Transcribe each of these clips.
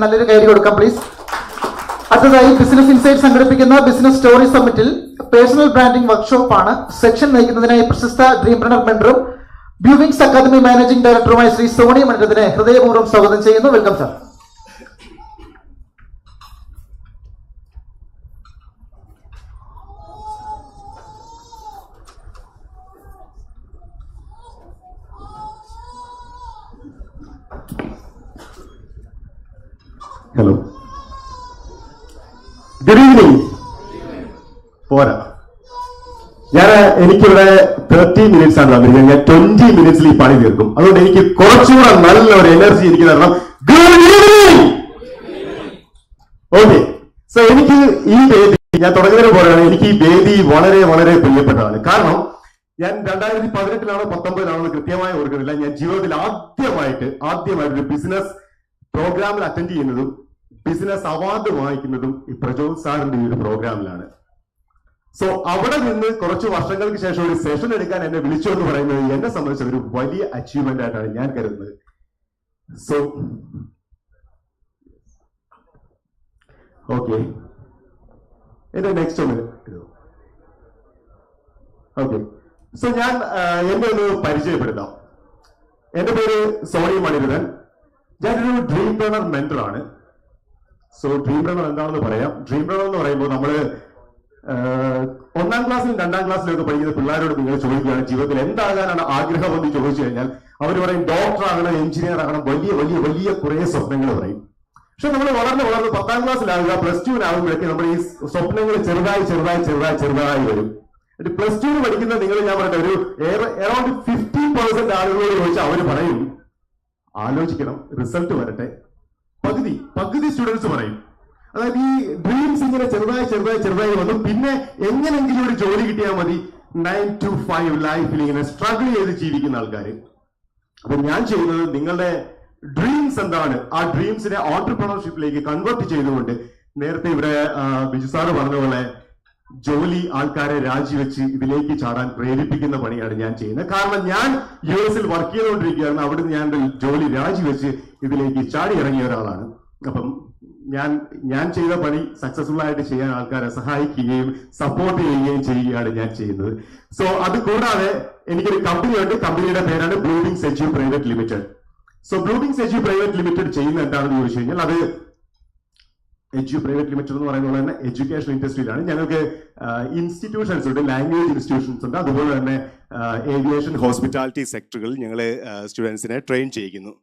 നല്ലൊരു കൈ കൊടുക്കാം പ്ലീസ്. അടുത്തതായി ബിസിനസ് ഇൻസൈറ്റ് സംഘടിപ്പിക്കുന്ന ബിസിനസ് സ്റ്റോറി സമ്മിറ്റിൽ പേഴ്സണൽ ബ്രാൻഡിംഗ് വർക്ക്ഷോപ്പ് ആണ്. സെക്ഷൻ നയിക്കുന്നതിനായി പ്രശസ്ത ഡ്രീംപ്രനർ മെന്ററും ബ്യൂവിങ്സ് അക്കാദമി മാനേജിംഗ് ഡയറക്ടറുമായ ശ്രീ സോണി മണ്ഡലത്തിനെ ഹൃദയപൂർവ്വം സ്വാഗതം ചെയ്യുന്നു. Welcome sir. Hello, good evening. പോരാ, എനിക്കിവിടെ 30 മിനിറ്റ്സ് ആണ് തന്നിരിക്കുന്നത്. ഞാൻ 20 മിനിറ്റ്സിൽ ഈ പണി തീർക്കും. അതുകൊണ്ട് എനിക്ക് കുറച്ചുകൂടെ നല്ല ഒരു എനർജി എനിക്ക് തരണം. Good evening. ഓക്കെ, സോ എനിക്ക് ഈ വേദി ഞാൻ തുടങ്ങുന്നതിന് പോലെയാണ്. എനിക്ക് ഈ വേദി വളരെ വളരെ പ്രിയപ്പെട്ടതാണ്. കാരണം ഞാൻ 2018 19 കൃത്യമായി ഓർക്കുന്നില്ല. ഞാൻ ജീവിതത്തിൽ ആദ്യമായിട്ട് ഒരു ബിസിനസ് പ്രോഗ്രാമിൽ അറ്റൻഡ് ചെയ്യുന്നതും ബിസിനസ് അവാർഡ് വാങ്ങിക്കുന്നതും ഈ പ്രജോത് സാറിന്റെ ഈ ഒരു പ്രോഗ്രാമിലാണ്. സോ അവിടെ നിന്ന് കുറച്ച് വർഷങ്ങൾക്ക് ശേഷം ഒരു സെഷൻ എടുക്കാൻ എന്നെ വിളിച്ചു എന്ന് പറയുന്നത് എന്നെ സംബന്ധിച്ച ഒരു വലിയ അച്ചീവ്മെന്റ് ആയിട്ടാണ് ഞാൻ കരുതുന്നത്. സോ ഓക്കെ, എന്റെ നെക്സ്റ്റ് ഒന്ന് ഓക്കെ. സോ ഞാൻ എന്നെ ഒന്ന് പരിചയപ്പെടുത്താം. എന്റെ പേര് സോണി മണിരഥൻ. ഞാനൊരു ഡ്രീംപ്രനർ മെന്റർ ആണ്. സോ ഡ്രീംപ്രനർ എന്താണെന്ന് പറയാം. ഡ്രീംപ്രനർ എന്ന് പറയുമ്പോൾ നമ്മള് 1ാം ക്ലാസ്സിലും 2ാം ക്ലാസ്സിലും ഒക്കെ പഠിക്കുന്ന പിള്ളേരോട് നിങ്ങൾ ചോദിക്കുകയാണ് ജീവിതത്തിൽ എന്താകാനാണ് ആഗ്രഹം എന്ന് ചോദിച്ചു കഴിഞ്ഞാൽ അവർ പറയും ഡോക്ടർ ആകണം, എഞ്ചിനീയർ ആകണം, വലിയ വലിയ വലിയ കുറെ സ്വപ്നങ്ങൾ പറയും. പക്ഷെ നമ്മൾ വളർന്ന് 10ാം ക്ലാസ്സിലാവുക, +2-നാകുമ്പോഴേക്ക് നമ്മുടെ ഈ സ്വപ്നങ്ങൾ ചെറുതായി വരും. +2 പഠിക്കുന്ന നിങ്ങൾ ഞാൻ പറയട്ടെ ഒരു അറൌണ്ട് 50% ആളുകളോട് ചോദിച്ചാൽ അവർ പറയും ആലോചിക്കണം, റിസൾട്ട് വരട്ടെ. പകുതി സ്റ്റുഡൻസ് പറയും. അതായത് ഈ ഡ്രീംസ് ഇങ്ങനെ ചെറുതായി വന്നു. പിന്നെ എങ്ങനെങ്കിലും ഒരു ജോലി കിട്ടിയാൽ മതി, 9 to 5 ലൈഫിൽ ഇങ്ങനെ സ്ട്രഗിൾ ചെയ്ത് ജീവിക്കുന്ന ആൾക്കാർ. അപ്പൊ ഞാൻ ചെയ്യുന്നത് നിങ്ങളുടെ ഡ്രീംസ് എന്താണ്, ആ ഡ്രീംസിനെ ഓൺട്രപ്രണർഷിപ്പിലേക്ക് കൺവേർട്ട് ചെയ്തുകൊണ്ട് നേരത്തെ ഇവിടെ ബിജു സാറ് പറഞ്ഞ പോലെ ജോലി ആൾക്കാരെ രാജിവെച്ച് ഇതിലേക്ക് ചാടാൻ പ്രേരിപ്പിക്കുന്ന പണിയാണ് ഞാൻ ചെയ്യുന്നത്. കാരണം ഞാൻ US വർക്ക് ചെയ്തുകൊണ്ടിരിക്കുകയാണ്. അവിടുന്ന് ഞാൻ ജോലി രാജിവെച്ച് ഇതിലേക്ക് ചാടി ഇറങ്ങിയ ഒരാളാണ്. അപ്പം ഞാൻ ചെയ്ത പണി സക്സസ്ഫുൾ ആയിട്ട് ചെയ്യാൻ ആൾക്കാരെ സഹായിക്കുകയും സപ്പോർട്ട് ചെയ്യുകയാണ് ഞാൻ ചെയ്യുന്നത്. സോ അത് കൂടാതെ എനിക്കൊരു കമ്പനിയുണ്ട്. കമ്പനിയുടെ പേരാണ് Bluewings edu private limited. So Bluewings edu private limited ചെയ്യുന്ന എന്താണെന്ന് ചോദിച്ചു കഴിഞ്ഞാൽ അത് എഡ്യു പ്രൈവറ്റ് ലിമിറ്റഡ് എന്ന് പറയുന്നത് തന്നെ എഡ്യൂക്കേഷൻ ഇൻഡസ്ട്രിയിലാണ്. ഞങ്ങൾക്ക് ഇൻസ്റ്റിറ്റ്യൂഷൻസ് ഉണ്ട്, ലാംഗ്വേജ് ഇൻസ്റ്റിറ്റ്യൂഷൻസ് ഉണ്ട്. അതുപോലെ തന്നെ ഏവിയേഷൻ, ഹോസ്പിറ്റാലിറ്റി സെക്ടറുകളിൽ ഞങ്ങൾ സ്റ്റുഡൻസിനെ ട്രെയിൻ ചെയ്യിക്കുന്നു.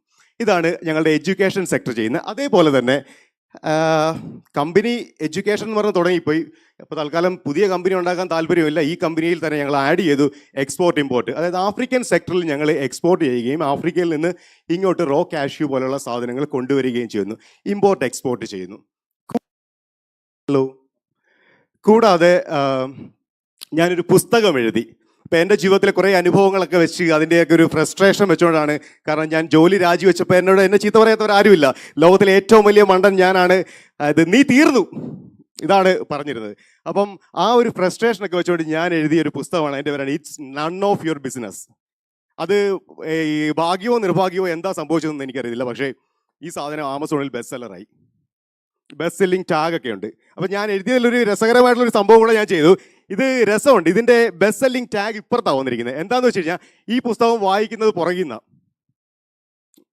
ഇതാണ് ഞങ്ങളുടെ എഡ്യൂക്കേഷൻ സെക്ടർ ചെയ്യുന്നത്. അതേപോലെ തന്നെ കമ്പനി എഡ്യൂക്കേഷൻ എന്ന് പറഞ്ഞ് തുടങ്ങിപ്പോയി. അപ്പോൾ തൽക്കാലം പുതിയ കമ്പനി ഉണ്ടാക്കാൻ താല്പര്യമില്ല. ഈ കമ്പനിയിൽ തന്നെ ഞങ്ങൾ ആഡ് ചെയ്തു എക്സ്പോർട്ട് ഇമ്പോർട്ട്. അതായത് ആഫ്രിക്കൻ സെക്ടറിൽ ഞങ്ങൾ എക്സ്പോർട്ട് ചെയ്യുകയും ആഫ്രിക്കയിൽ നിന്ന് ഇങ്ങോട്ട് റോ കാഷ്യൂ പോലുള്ള സാധനങ്ങൾ കൊണ്ടുവരികയും ചെയ്യുന്നു. ഇമ്പോർട്ട് എക്സ്പോർട്ട് ചെയ്യുന്നു. കൂടാതെ ഞാനൊരു പുസ്തകം എഴുതി. ഇപ്പം എൻ്റെ ജീവിതത്തിലെ കുറേ അനുഭവങ്ങളൊക്കെ വെച്ച് അതിൻ്റെയൊക്കെ ഒരു ഫ്രസ്ട്രേഷൻ വെച്ചുകൊണ്ടാണ്. കാരണം ഞാൻ ജോലി രാജിവെച്ചപ്പോൾ എന്നെ ചീത്ത പറയാത്തവരാരുമില്ല. ലോകത്തിലെ ഏറ്റവും വലിയ മണ്ടൻ ഞാനാണ്, ഇത് നീ തീർന്നു, ഇതാണ് പറഞ്ഞിരുന്നത്. അപ്പം ആ ഒരു ഫ്രസ്ട്രേഷനൊക്കെ വെച്ചുകൊണ്ട് ഞാൻ എഴുതിയ ഒരു പുസ്തകമാണ്. എൻ്റെ പേരാണ് it's none of your business. അത് ഈ ഭാഗ്യമോ നിർഭാഗ്യമോ എന്താ സംഭവിച്ചതെന്ന് എനിക്കറിയില്ല. പക്ഷേ ഈ സാധനം ആമസോണിൽ ബെസ്റ്റ് സെല്ലറായി. ബെസ്റ്റ് സെല്ലിംഗ് ടാഗ് ഒക്കെ ഉണ്ട്. അപ്പം ഞാൻ എഴുതിയതിലൊരു രസകരമായിട്ടുള്ളൊരു സംഭവം കൂടെ ഞാൻ ചെയ്തു. ഇത് രസമുണ്ട്. ഇതിൻ്റെ ബെസ്റ്റ് സെല്ലിംഗ് ടാഗ് ഇപ്പുറത്താണ് വന്നിരിക്കുന്നത്. എന്താണെന്ന് വെച്ച് കഴിഞ്ഞാൽ ഈ പുസ്തകം വായിക്കുന്നത് പുറകിന്ന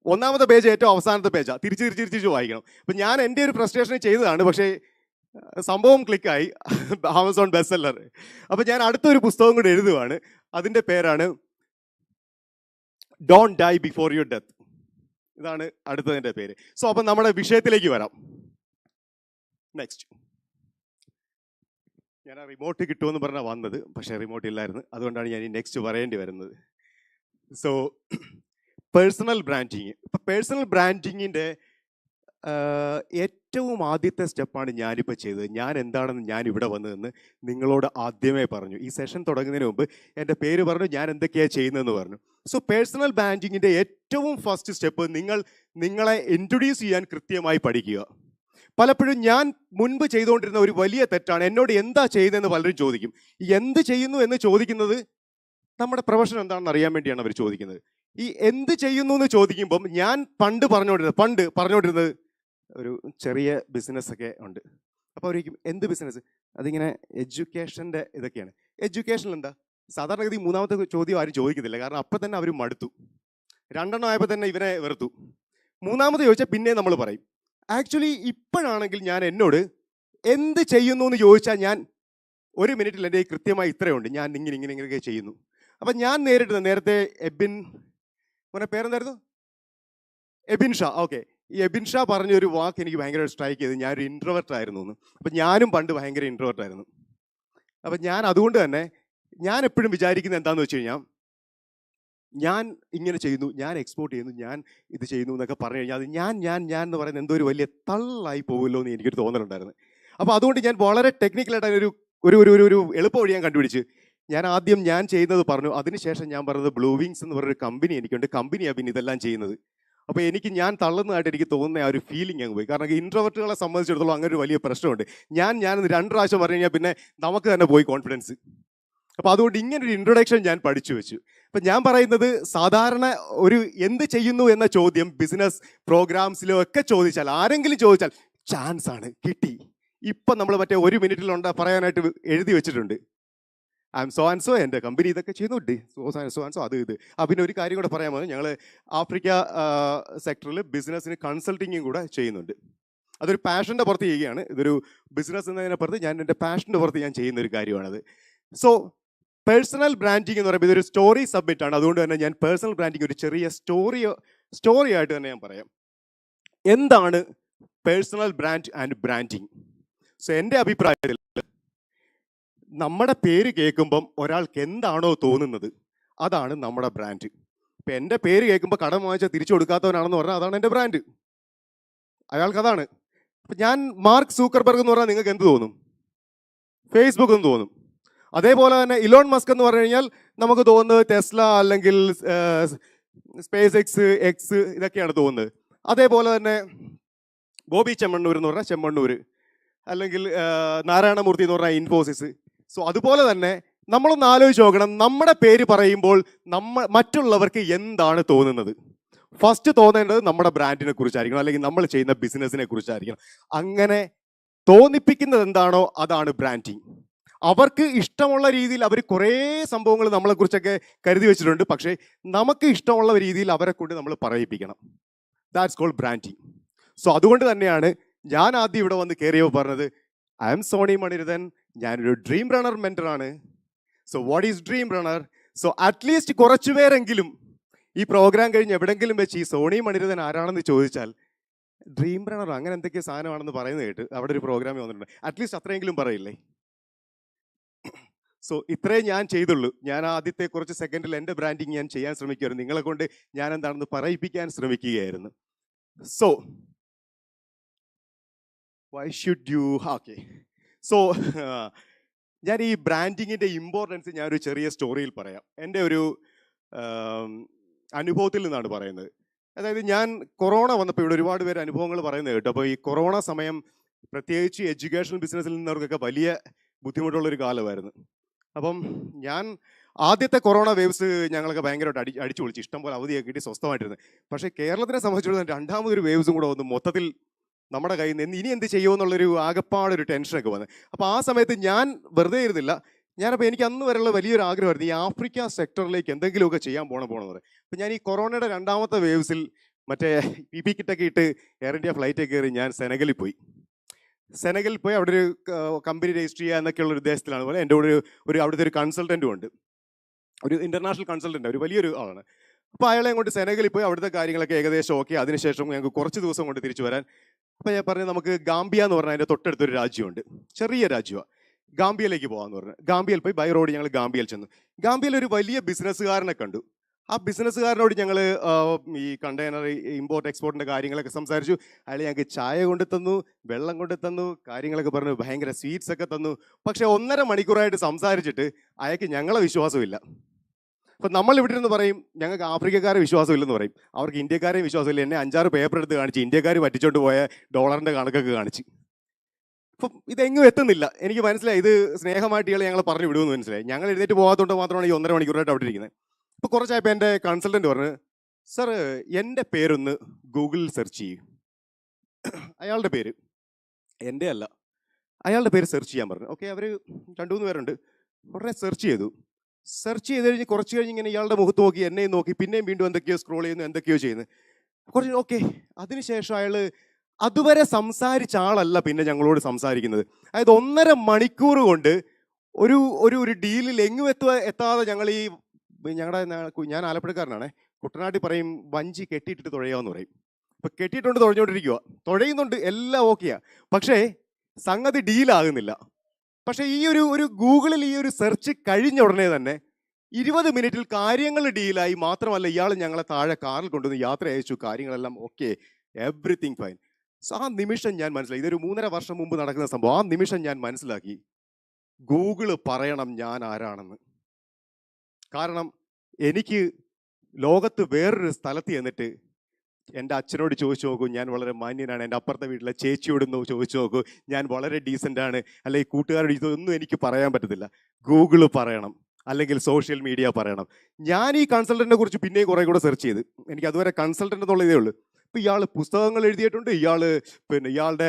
1ാമത്തെ പേജ് ഏറ്റവും അവസാനത്തെ പേജാണ്. തിരിച്ച് വായിക്കണം. അപ്പം ഞാൻ എൻ്റെ ഒരു ഫ്രസ്ട്രേഷൻ ചെയ്തതാണ്. പക്ഷേ സംഭവം ക്ലിക്കായി, ആമസോൺ ബെസ്റ്റ് സെല്ലർ. അപ്പം ഞാൻ അടുത്തൊരു പുസ്തകം കൂടെ എഴുതുവാണ്. അതിൻ്റെ പേരാണ് don't dye before your death. ഇതാണ് അടുത്തതിൻ്റെ പേര്. സോ അപ്പം നമ്മുടെ വിഷയത്തിലേക്ക് വരാം. നെക്സ്റ്റ്, ഞാൻ ആ റിമോട്ട് കിട്ടുമെന്ന് പറഞ്ഞാൽ വന്നത്, പക്ഷേ റിമോട്ട് ഇല്ലായിരുന്നു. അതുകൊണ്ടാണ് ഞാൻ ഈ നെക്സ്റ്റ് പറയേണ്ടി വരുന്നത്. So personal branding. ഇപ്പം പേഴ്സണൽ ബ്രാൻഡിങ്ങിൻ്റെ ഏറ്റവും ആദ്യത്തെ സ്റ്റെപ്പാണ് ഞാനിപ്പോൾ ചെയ്തത്. ഞാൻ എന്താണെന്ന് ഞാൻ ഇവിടെ വന്നതെന്ന് നിങ്ങളോട് ആദ്യമേ പറഞ്ഞു. ഈ സെഷൻ തുടങ്ങുന്നതിന് മുമ്പ് എൻ്റെ പേര് പറഞ്ഞു, ഞാൻ എന്തൊക്കെയാണ് ചെയ്യുന്നതെന്ന് പറഞ്ഞു. സോ പേഴ്സണൽ ബ്രാൻഡിങ്ങിൻ്റെ ഏറ്റവും ഫസ്റ്റ് സ്റ്റെപ്പ് നിങ്ങളെ ഇൻട്രൊഡ്യൂസ് ചെയ്യാൻ കൃത്യമായി പഠിക്കുക. പലപ്പോഴും ഞാൻ മുൻപ് ചെയ്തുകൊണ്ടിരുന്ന ഒരു വലിയ തെറ്റാണ്. എന്നോട് എന്താ ചെയ്യുന്നതെന്ന് പലരും ചോദിക്കും. എന്ത് ചെയ്യുന്നു എന്ന് ചോദിക്കുന്നത് നമ്മുടെ പ്രൊഫഷൻ എന്താണെന്ന് അറിയാൻ വേണ്ടിയാണ് അവർ ചോദിക്കുന്നത്. ഈ എന്ത് ചെയ്യുന്നു എന്ന് ചോദിക്കുമ്പം ഞാൻ പണ്ട് പറഞ്ഞുകൊണ്ടിരുന്നത് ഒരു ചെറിയ ബിസിനസ്സൊക്കെ ഉണ്ട്. അപ്പോൾ അവരിക്കും എന്ത് ബിസിനസ്? അതിങ്ങനെ എഡ്യൂക്കേഷൻ്റെ ഇതൊക്കെയാണ്. എഡ്യൂക്കേഷനിൽ എന്താ? സാധാരണഗതി മൂന്നാമത്തെ ചോദ്യം ആരും ചോദിക്കത്തില്ല, കാരണം അപ്പം തന്നെ അവർ മടുത്തു. 2 എണ്ണം ആയപ്പോൾ തന്നെ ഇവരെ വെറുത്തു. മൂന്നാമത് ചോദിച്ചാൽ പിന്നെ നമ്മൾ പറയും. ആക്ച്വലി ഇപ്പോഴാണെങ്കിൽ ഞാൻ എന്നോട് എന്ത് ചെയ്യുന്നു എന്ന് ചോദിച്ചാൽ ഞാൻ 1 മിനിറ്റിൽ എൻ്റെ കൃത്യമായി ഇത്രയുണ്ട്, ഞാൻ ഇങ്ങനെയൊക്കെ ചെയ്യുന്നു. അപ്പം ഞാൻ നേരത്തെ മോനെ പേരെന്തായിരുന്നു? എബിൻ ഷാ. ഓക്കെ, ഈ എബിൻ ഷാ പറഞ്ഞൊരു വാക്ക് എനിക്ക് ഭയങ്കര സ്ട്രൈക്ക് ചെയ്ത്. ഞാനൊരു ഇൻട്രോവേർട്ട് ആയിരുന്നു എന്ന്. അപ്പം ഞാനും പണ്ട് ഭയങ്കര ഇൻട്രോവേർട്ട് ആയിരുന്നു. അപ്പം ഞാൻ അതുകൊണ്ട് തന്നെ ഞാൻ എപ്പോഴും വിചാരിക്കുന്നത് എന്താണെന്ന് വെച്ച് കഴിഞ്ഞാൽ, ഞാൻ ഇങ്ങനെ ചെയ്യുന്നു, ഞാൻ എക്സ്പോർട്ട് ചെയ്യുന്നു, ഞാൻ ഇത് ചെയ്യുന്നു എന്നൊക്കെ പറഞ്ഞു കഴിഞ്ഞാൽ അത് ഞാൻ എന്ന് പറയുന്നത് എന്തോ ഒരു വലിയ തള്ളായി പോകുമല്ലോ എന്ന് എനിക്കൊരു തോന്നലുണ്ടായിരുന്നു. അപ്പോൾ അതുകൊണ്ട് ഞാൻ വളരെ ടെക്നിക്കലായിട്ട് ഒരു എളുപ്പ വഴി ഞാൻ കണ്ടുപിടിച്ച് ഞാൻ ചെയ്യുന്നത് പറഞ്ഞു. അതിനുശേഷം ഞാൻ പറഞ്ഞത് ബ്ലൂ വിങ്സ് എന്ന് പറഞ്ഞൊരു കമ്പനി എനിക്കുണ്ട്, കമ്പനിയാണ് പിന്നെ ഇതെല്ലാം ചെയ്യുന്നത്. അപ്പോൾ ഞാൻ തള്ളുന്നതായിട്ട് എനിക്ക് തോന്നുന്ന ആ ഒരു ഫീലിംഗ് അങ്ങ് പോയി. കാരണം ഇൻട്രോവേർട്ടുകളെ സംബന്ധിച്ചിടത്തോളം അങ്ങനെ ഒരു വലിയ പ്രശ്നമുണ്ട്. ഞാൻ 2 പ്രാവശ്യം പറഞ്ഞു കഴിഞ്ഞാൽ പിന്നെ നമുക്ക് തന്നെ പോയി കോൺഫിഡൻസ്. അപ്പോൾ അതുകൊണ്ട് ഇങ്ങനൊരു ഇൻട്രൊഡക്ഷൻ ഞാൻ പഠിച്ചു വെച്ചു. അപ്പം ഞാൻ പറയുന്നത്, സാധാരണ ഒരു എന്ത് ചെയ്യുന്നു എന്ന ചോദ്യം ബിസിനസ് പ്രോഗ്രാംസിലോ ഒക്കെ ചോദിച്ചാൽ, ആരെങ്കിലും ചോദിച്ചാൽ ചാൻസ് ആണ്, കിട്ടി. ഇപ്പം നമ്മൾ മറ്റേ 1 മിനിറ്റിലുണ്ട് പറയാനായിട്ട് എഴുതി വെച്ചിട്ടുണ്ട്, I M so and so, എൻ്റെ കമ്പനി ഇതൊക്കെ ചെയ്യുന്നുണ്ട്, സോ ആൻഡ് സോ അത് ഇത്. പിന്നെ ഒരു കാര്യം കൂടെ പറയാൻ പോകുന്നത്, ഞങ്ങൾ ആഫ്രിക്ക സെക്ടറിൽ ബിസിനസ്സിന് കൺസൾട്ടിങ്ങും കൂടെ ചെയ്യുന്നുണ്ട്. അതൊരു പാഷൻ്റെ പുറത്ത് ചെയ്യുകയാണ്. ഇതൊരു ബിസിനസ് എന്നതിനപ്പുറത്ത് ഞാൻ എൻ്റെ പാഷൻ്റെ പുറത്ത് ഞാൻ ചെയ്യുന്ന ഒരു കാര്യമാണത്. സോ പേഴ്സണൽ ബ്രാൻഡിങ് എന്ന് പറയുമ്പോൾ ഇതൊരു സ്റ്റോറി സബ്മിറ്റ് ആണ്. അതുകൊണ്ട് തന്നെ ഞാൻ പേഴ്സണൽ ബ്രാൻഡിങ് ഒരു ചെറിയ സ്റ്റോറി ആയിട്ട് തന്നെ ഞാൻ പറയാം. എന്താണ് personal brand and branding? So എൻ്റെ അഭിപ്രായത്തിൽ നമ്മുടെ പേര് കേൾക്കുമ്പം ഒരാൾക്ക് എന്താണോ തോന്നുന്നത് അതാണ് നമ്മുടെ ബ്രാൻഡ്. ഇപ്പം എൻ്റെ പേര് കേൾക്കുമ്പോൾ കടം വാങ്ങിച്ചാൽ തിരിച്ചു കൊടുക്കാത്തവനാണെന്ന് പറഞ്ഞാൽ അതാണ് എൻ്റെ ബ്രാൻഡ്, അയാൾക്കതാണ്. അപ്പം ഞാൻ മാർക്ക് സൂക്കർബർഗ് എന്ന് പറഞ്ഞാൽ നിങ്ങൾക്ക് എന്ത് തോന്നും? ഫേസ്ബുക്ക് എന്ന് തോന്നും. അതേപോലെ തന്നെ ഇലോൺ മസ്ക് എന്ന് പറഞ്ഞു കഴിഞ്ഞാൽ നമുക്ക് തോന്നുന്നത് ടെസ്ല അല്ലെങ്കിൽ സ്പേസ് എക്സ് ഇതൊക്കെയാണ് തോന്നുന്നത്. അതേപോലെ തന്നെ ബോബി ചെമ്മണ്ണൂർ എന്ന് പറഞ്ഞാൽ ചെമ്മണ്ണൂർ, അല്ലെങ്കിൽ നാരായണമൂർത്തി എന്ന് പറഞ്ഞാൽ ഇൻഫോസിസ്. സോ അതുപോലെ തന്നെ നമ്മളൊന്ന് ആലോചിച്ച് നോക്കണം, നമ്മുടെ പേര് പറയുമ്പോൾ മറ്റുള്ളവർക്ക് എന്താണ് തോന്നുന്നത്? ഫസ്റ്റ് തോന്നേണ്ടത് നമ്മുടെ ബ്രാൻഡിനെ കുറിച്ചായിരിക്കണം, അല്ലെങ്കിൽ നമ്മൾ ചെയ്യുന്ന ബിസിനസ്സിനെ കുറിച്ചായിരിക്കണം. അങ്ങനെ തോന്നിപ്പിക്കുന്നത് എന്താണോ അതാണ് ബ്രാൻഡിങ്. അവർക്ക് ഇഷ്ടമുള്ള രീതിയിൽ അവർ കുറേ സംഭവങ്ങൾ നമ്മളെക്കുറിച്ചൊക്കെ കരുതി വെച്ചിട്ടുണ്ട്, പക്ഷേ നമുക്ക് ഇഷ്ടമുള്ള രീതിയിൽ അവരെ കൊണ്ട് നമ്മൾ പറയിപ്പിക്കണം. That's called branding. സോ അതുകൊണ്ട് തന്നെയാണ് ഞാൻ ആദ്യം ഇവിടെ വന്ന് കയറിയപ്പോൾ പറഞ്ഞത്, ഐ എം സോണി മണിരഥൻ, ഞാനൊരു ഡ്രീം റണ്ണർ മെൻറ്ററാണ്. So what is dream runner? So at least കുറച്ചു പേരെങ്കിലും ഈ പ്രോഗ്രാം കഴിഞ്ഞ് എവിടെയെങ്കിലും വെച്ച് ഈ സോണി മണിരഥൻ ആരാണെന്ന് ചോദിച്ചാൽ ഡ്രീം റണ്ണർ അങ്ങനെ എന്തൊക്കെ സാധനമാണെന്ന് പറയുന്നത് കേട്ട് അവിടെ ഒരു പ്രോഗ്രാമിൽ വന്നിട്ടുണ്ട്. അറ്റ്ലീസ്റ്റ് അത്രയെങ്കിലും പറയില്ലേ? സോ ഇത്രേ ഞാൻ ചെയ്തുള്ളൂ. ഞാൻ ആദ്യത്തെ കുറച്ച് സെക്കൻഡിൽ എൻ്റെ ബ്രാൻഡിങ് ഞാൻ ചെയ്യാൻ ശ്രമിക്കുമായിരുന്നു. നിങ്ങളെ കൊണ്ട് ഞാൻ എന്താണെന്ന് പറയിപ്പിക്കാൻ ശ്രമിക്കുകയായിരുന്നു. So why should you okay so ഞാൻ ഈ ബ്രാൻഡിങ്ങിൻ്റെ ഇമ്പോർട്ടൻസ് ഞാനൊരു ചെറിയ സ്റ്റോറിയിൽ പറയാം. എൻ്റെ ഒരു അനുഭവത്തിൽ നിന്നാണ് പറയുന്നത്. അതായത് ഞാൻ കൊറോണ വന്നപ്പോൾ ഇവിടെ ഒരുപാട് പേര് അനുഭവങ്ങൾ പറയുന്നത് കേട്ടോ. അപ്പോൾ ഈ കൊറോണ സമയം പ്രത്യേകിച്ച് എഡ്യൂക്കേഷണൽ ബിസിനസ്സിൽ നിന്നവർക്കൊക്കെ വലിയ ബുദ്ധിമുട്ടുള്ളൊരു കാലമായിരുന്നു. അപ്പം ഞാൻ ആദ്യത്തെ കൊറോണ വേവ്സ് ഞങ്ങളൊക്കെ ഭയങ്കരമായിട്ട് അടിച്ചു പൊളിച്ച് ഇഷ്ടംപോലെ അവധിയൊക്കെ കിട്ടി സ്വസ്ഥമായിട്ടിരുന്നത്. പക്ഷേ കേരളത്തിനെ സംബന്ധിച്ചിടത്തോളം രണ്ടാമതൊരു വേവ്സും കൂടെ വന്ന് മൊത്തത്തിൽ നമ്മുടെ കയ്യിൽ നിന്ന് ഇനി എന്ത് ചെയ്യുമെന്നുള്ളൊരു ആകപ്പാടൊരു ടെൻഷനൊക്കെ വന്ന്. അപ്പോൾ ആ സമയത്ത് ഞാൻ വെറുതെ ഇരുന്നില്ല. ഞാനപ്പോൾ എനിക്ക് അന്ന് വരെയുള്ള വലിയൊരു ആഗ്രഹമായിരുന്നു ഈ ആഫ്രിക്ക സെക്ടറിലേക്ക് എന്തെങ്കിലുമൊക്കെ ചെയ്യാൻ പോകണമെന്ന് പറയും. അപ്പോൾ ഞാൻ ഈ കൊറോണയുടെ രണ്ടാമത്തെ വേവ്സിൽ മറ്റേ PPE കിറ്റൊക്കെ ഇട്ട് എയർ ഇന്ത്യ ഫ്ലൈറ്റൊക്കെ കയറി ഞാൻ സെനഗലിൽ പോയി. അവിടെ ഒരു കമ്പനി രജിസ്റ്റർ ചെയ്യുക എന്നൊക്കെയുള്ള ഒരു ഉദ്ദേശത്തിലാണ്. പോലെ എൻ്റെ കൂടെ അവിടുത്തെ ഒരു കൺസൾട്ടൻറ്റും ഉണ്ട്, ഒരു ഇൻ്റർനാഷണൽ കൺസൾട്ടൻ്റ്, ഒരു വലിയൊരു ആളാണ്. അപ്പോൾ അയാളെ കൊണ്ട് സെനഗലിൽ പോയി അവിടുത്തെ കാര്യങ്ങളൊക്കെ ഏകദേശം ഓക്കെ. അതിനുശേഷം ഞങ്ങൾക്ക് കുറച്ച് ദിവസം കൊണ്ട് തിരിച്ചു വരാൻ. അപ്പോൾ ഞാൻ പറഞ്ഞു നമുക്ക് ഗാംബിയ എന്ന് പറഞ്ഞാൽ അതിൻ്റെ തൊട്ടടുത്തൊരു രാജ്യമുണ്ട്, ചെറിയ രാജ്യമാണ്, ഗാംബിയയിലേക്ക് പോകാമെന്ന് പറഞ്ഞു. ഗാംബിയയിൽ പോയി ബൈ റോഡ് ഞങ്ങൾ ഗാംബിയയിൽ ചെന്നു. ഗാംബിയയിൽ ഒരു വലിയ ബിസിനസ്സുകാരനെ കണ്ടു. ആ ബിസിനസ്സുകാരനോട് ഞങ്ങൾ ഈ കണ്ടെയ്നർ ഇമ്പോർട്ട് എക്സ്പോർട്ടിൻ്റെ കാര്യങ്ങളൊക്കെ സംസാരിച്ചു. അയാൾ ഞങ്ങൾക്ക് ചായ കൊണ്ട് തന്നു, വെള്ളം കൊണ്ട് തന്നു, കാര്യങ്ങളൊക്കെ പറഞ്ഞു, ഭയങ്കര സ്വീറ്റ്സ് ഒക്കെ തന്നു. പക്ഷേ 1.5 മണിക്കൂറായിട്ട് സംസാരിച്ചിട്ട് അയാൾക്ക് ഞങ്ങളെ വിശ്വാസമില്ല. അപ്പം നമ്മൾ ഇവിടെ നിന്ന് പറയും ഞങ്ങൾക്ക് ആഫ്രിക്കക്കാരെ വിശ്വാസമില്ലെന്ന് പറയും, അവർക്ക് ഇന്ത്യക്കാരെയും വിശ്വാസമില്ല. എന്നെ 5-6 പേപ്പർ എടുത്ത് കാണിച്ച് ഇന്ത്യക്കാർ പറ്റിച്ചോണ്ട് പോയ ഡോളറിൻ്റെ കണക്കൊക്കെ കാണിച്ച്. അപ്പം ഇതെങ്ങും എത്തുന്നില്ല. എനിക്ക് മനസ്സിലായി ഇത് സ്നേഹമായിട്ട് ഇയാൾ ഞങ്ങൾ പറഞ്ഞു വിടുമെന്ന് മനസ്സിലായി. ഞങ്ങൾ എഴുന്നേറ്റ് പോകാത്തതുകൊണ്ട് മാത്രമാണ് ഈ 1.5 മണിക്കൂറായിട്ട് അവിടെ ഇരിക്കുന്നത്. അപ്പോൾ കുറച്ചായപ്പോൾ എൻ്റെ കൺസൾട്ടൻറ്റ് പറഞ്ഞു, സാർ എൻ്റെ പേരൊന്ന് ഗൂഗിളിൽ സെർച്ച് ചെയ്യും. അയാളുടെ പേര് എൻ്റെ അല്ല, അയാളുടെ പേര് സെർച്ച് ചെയ്യാൻ പറഞ്ഞു. ഓക്കെ, അവർ 2-3 പേരുണ്ട്. ഉടനെ സെർച്ച് ചെയ്തു കഴിഞ്ഞ് കുറച്ച് കഴിഞ്ഞ് ഇങ്ങനെ ഇയാളുടെ മുഖത്ത് നോക്കി, എന്നെയും നോക്കി, പിന്നെയും വീണ്ടും എന്തൊക്കെയോ സ്ക്രോൾ ചെയ്യുന്നു, എന്തൊക്കെയോ ചെയ്യുന്നു. കുറച്ച് ഓക്കെ. അതിനുശേഷം അയാൾ അതുവരെ സംസാരിച്ച ആളല്ല പിന്നെ ഞങ്ങളോട് സംസാരിക്കുന്നത്. അതായത് 1.5 മണിക്കൂർ കൊണ്ട് ഒരു ഡീലിൽ എങ്ങും എത്താതെ ഞങ്ങൾ ഞാൻ ആലപ്പുഴക്കാരനാണ്, കുട്ടനാട്ടിൽ പറയും വഞ്ചി കെട്ടിയിട്ടിട്ട് തുഴയാന്ന് പറയും. ഇപ്പം കെട്ടിയിട്ടുണ്ട് തുഴയുന്നുണ്ട്, എല്ലാം ഓക്കെയാ, പക്ഷേ സംഗതി ഡീലാകുന്നില്ല. പക്ഷേ ഈ ഒരു ഗൂഗിളിൽ ഈ ഒരു സെർച്ച് കഴിഞ്ഞ ഉടനെ തന്നെ 20 മിനിറ്റിൽ കാര്യങ്ങൾ ഡീലായി. മാത്രമല്ല, ഇയാൾ ഞങ്ങളെ താഴെ കാറിൽ കൊണ്ടുവന്ന് യാത്ര അയച്ചു, കാര്യങ്ങളെല്ലാം ഓക്കെ, എവ്രിതിങ് ഫൈൻ. സോ ആ നിമിഷം ഞാൻ മനസ്സിലാക്കി, ഇതൊരു 3.5 വർഷം മുമ്പ് നടക്കുന്ന സംഭവം. ആ നിമിഷം ഞാൻ മനസ്സിലാക്കി ഗൂഗിള് പറയണം ഞാൻ ആരാണെന്ന്. കാരണം എനിക്ക് ലോകത്ത് വേറൊരു സ്ഥലത്ത് ചെന്നിട്ട് എൻ്റെ അച്ഛനോട് ചോദിച്ചു നോക്കൂ, ഞാൻ വളരെ മാന്യനാണ്, എൻ്റെ അപ്പുറത്തെ വീട്ടിലെ ചേച്ചിയോടൊന്ന് ചോദിച്ചു നോക്കൂ, ഞാൻ വളരെ ഡീസൻ്റ് ആണ്, അല്ലെങ്കിൽ കൂട്ടുകാരോട് ഇതൊന്നും എനിക്ക് പറയാൻ പറ്റത്തില്ല. ഗൂഗിള് പറയണം, അല്ലെങ്കിൽ സോഷ്യൽ മീഡിയ പറയണം. ഞാൻ ഈ കൺസൾട്ടൻറ്റിനെ കുറിച്ച് പിന്നെയും കുറേ കൂടെ സെർച്ച് ചെയ്ത്, എനിക്ക് അതുവരെ കൺസൾട്ടൻ്റ് എന്നുള്ള ഇതേ ഉള്ളൂ. ഇപ്പം ഇയാൾ പുസ്തകങ്ങൾ എഴുതിയിട്ടുണ്ട്, ഇയാളുടെ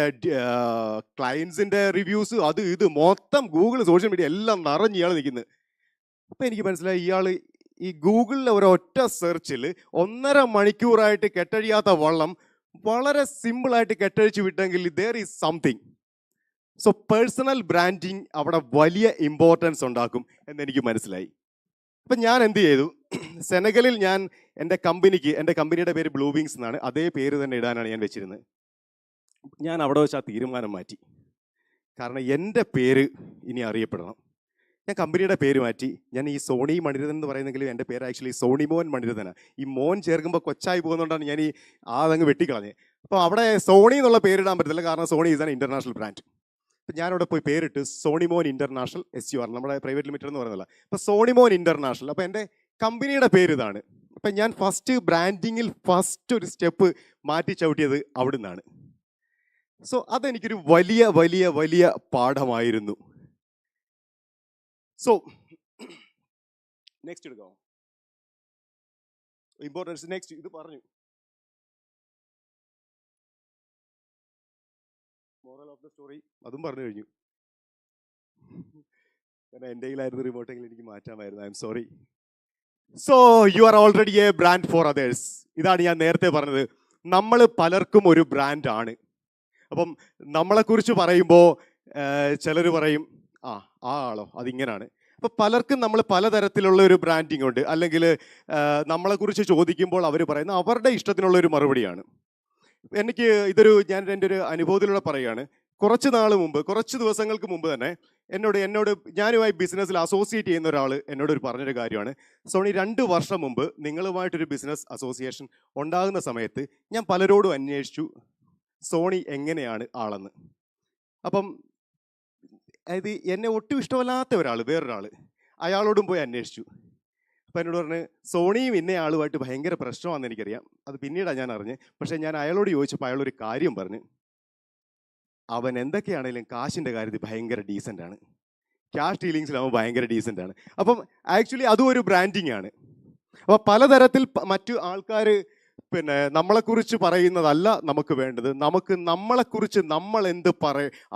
ക്ലയൻസിൻ്റെ റിവ്യൂസ്, അത് ഇത് മൊത്തം ഗൂഗിൾ സോഷ്യൽ മീഡിയ എല്ലാം നിറഞ്ഞ് ഇയാൾ നിൽക്കുന്നത്. അപ്പം എനിക്ക് മനസ്സിലായി, ഇയാൾ ഈ ഗൂഗിളിലെ ഒരൊറ്റ സെർച്ചിൽ 1.5 മണിക്കൂറായിട്ട് കെട്ടഴിയാത്ത വള്ളം വളരെ സിമ്പിളായിട്ട് കെട്ടഴിച്ച് വിട്ടെങ്കിൽ there is something. So personal branding അവിടെ വലിയ ഇമ്പോർട്ടൻസ് ഉണ്ടാക്കും എന്നെനിക്ക് മനസ്സിലായി. അപ്പം ഞാൻ എന്ത് ചെയ്തു, സെനഗലിൽ ഞാൻ എൻ്റെ കമ്പനിയുടെ പേര് ബ്ലൂ വിങ്സ് എന്നാണ്, അതേ പേര് തന്നെ ഇടാനാണ് ഞാൻ വെച്ചിരുന്നത്. ഞാൻ അവിടെ വെച്ച് ആ തീരുമാനം മാറ്റി. കാരണം എൻ്റെ പേര് ഇനി അറിയപ്പെടണം. ഞാൻ കമ്പനിയുടെ പേര് മാറ്റി. ഞാൻ ഈ സോണി മണിരഥൻ എന്ന് പറയുന്നെങ്കിലും എൻ്റെ പേര് ആക്ച്വലി സോണിമോൻ മണിരഥനാണ്. ഈ മോൻ ചേർക്കുമ്പോൾ കൊച്ചായി പോകുന്നതുകൊണ്ടാണ് ഞാൻ ഈ അതങ്ങ് വെട്ടിക്കളഞ്ഞത്. അപ്പോൾ അവിടെ സോണി എന്നുള്ള പേരിടാൻ പറ്റത്തില്ല, കാരണം Sony is an international brand. അപ്പം ഞാനവിടെ പോയി പേരിട്ട് സോണിമോൻ ഇൻ്റർനാഷണൽ SUR, നമ്മുടെ പ്രൈവറ്റ് ലിമിറ്റഡ് എന്ന് പറയുന്നില്ല. അപ്പോൾ സോണിമോൻ ഇൻ്റർനാഷണൽ. അപ്പോൾ എൻ്റെ കമ്പനിയുടെ പേര് ഇതാണ്. അപ്പം ഞാൻ ബ്രാൻഡിങ്ങിൽ ഒരു സ്റ്റെപ്പ് മാറ്റി ചവിട്ടിയത് അവിടെ നിന്നാണ്. സോ അതെനിക്കൊരു വലിയ വലിയ വലിയ പാഠമായിരുന്നു. സോ നെക്സ്റ്റ് എടുക്കാം, ഇമ്പോർട്ടൻസ്. നെക്സ്റ്റ് ഇത് പറഞ്ഞു, മോറൽ ഓഫ് ദ സ്റ്റോറി അതും പറഞ്ഞു കഴിഞ്ഞു. കാരണം എൻ്റെ കയ്യിലായിരുന്നു റിമോട്ടെങ്കിൽ എനിക്ക് മാറ്റാമായിരുന്നു. I'm sorry. So you are already a brand for others. ഇതാണ് ഞാൻ നേരത്തെ പറഞ്ഞത്, നമ്മൾ പലർക്കും ഒരു ബ്രാൻഡാണ്. അപ്പം നമ്മളെക്കുറിച്ച് പറയുമ്പോൾ ചിലർ പറയും ആ ആളോ അതിങ്ങനാണ്. അപ്പോൾ പലർക്കും നമ്മൾ പലതരത്തിലുള്ള ഒരു ബ്രാൻഡിങ് ഉണ്ട്. അല്ലെങ്കിൽ നമ്മളെക്കുറിച്ച് ചോദിക്കുമ്പോൾ അവർ പറയുന്ന അവരുടെ ഇഷ്ടത്തിനുള്ള ഒരു മറുപടിയാണ്. ഞാൻ എൻ്റെ ഒരു അനുഭവത്തിലൂടെ പറയുകയാണ്. കുറച്ച് ദിവസങ്ങൾക്ക് മുമ്പ് തന്നെ എന്നോട് ഞാനുമായി ബിസിനസ്സിൽ അസോസിയേറ്റ് ചെയ്യുന്ന ഒരാൾ എന്നോട് പറഞ്ഞൊരു കാര്യമാണ്, സോണി 2 വർഷം മുമ്പ് നിങ്ങളുമായിട്ടൊരു ബിസിനസ് അസോസിയേഷൻ ഉണ്ടാകുന്ന സമയത്ത് ഞാൻ പലരോടും അന്വേഷിച്ചു സോണി എങ്ങനെയാണ് ആളെന്ന്. അപ്പം അതായത് എന്നെ ഒട്ടും ഇഷ്ടമല്ലാത്ത വേറൊരാൾ, അയാളോടും പോയി അന്വേഷിച്ചു. അപ്പം എന്നോട് പറഞ്ഞ് സോണിയും ഇന്ന ആളുമായിട്ട് ഭയങ്കര പ്രശ്നമാണെന്ന് എനിക്കറിയാം, അത് പിന്നീടാണ് ഞാൻ അറിഞ്ഞ്. പക്ഷേ ഞാൻ അയാളോട് ചോദിച്ചപ്പോൾ അയാളൊരു കാര്യം പറഞ്ഞു, അവൻ എന്തൊക്കെയാണെങ്കിലും കാശിൻ്റെ കാര്യത്തിൽ ഭയങ്കര ഡീസൻ്റാണ്, ക്യാഷ് ഡീലിങ്സിൽ അവൻ ഭയങ്കര ഡീസൻ്റാണ്. അപ്പം ആക്ച്വലി അതും ഒരു ബ്രാൻഡിങ് ആണ്. അപ്പോൾ പലതരത്തിൽ മറ്റു ആൾക്കാർ നമ്മളെക്കുറിച്ച് പറയുന്നതല്ല നമുക്ക് വേണ്ടത്. നമ്മളെക്കുറിച്ച്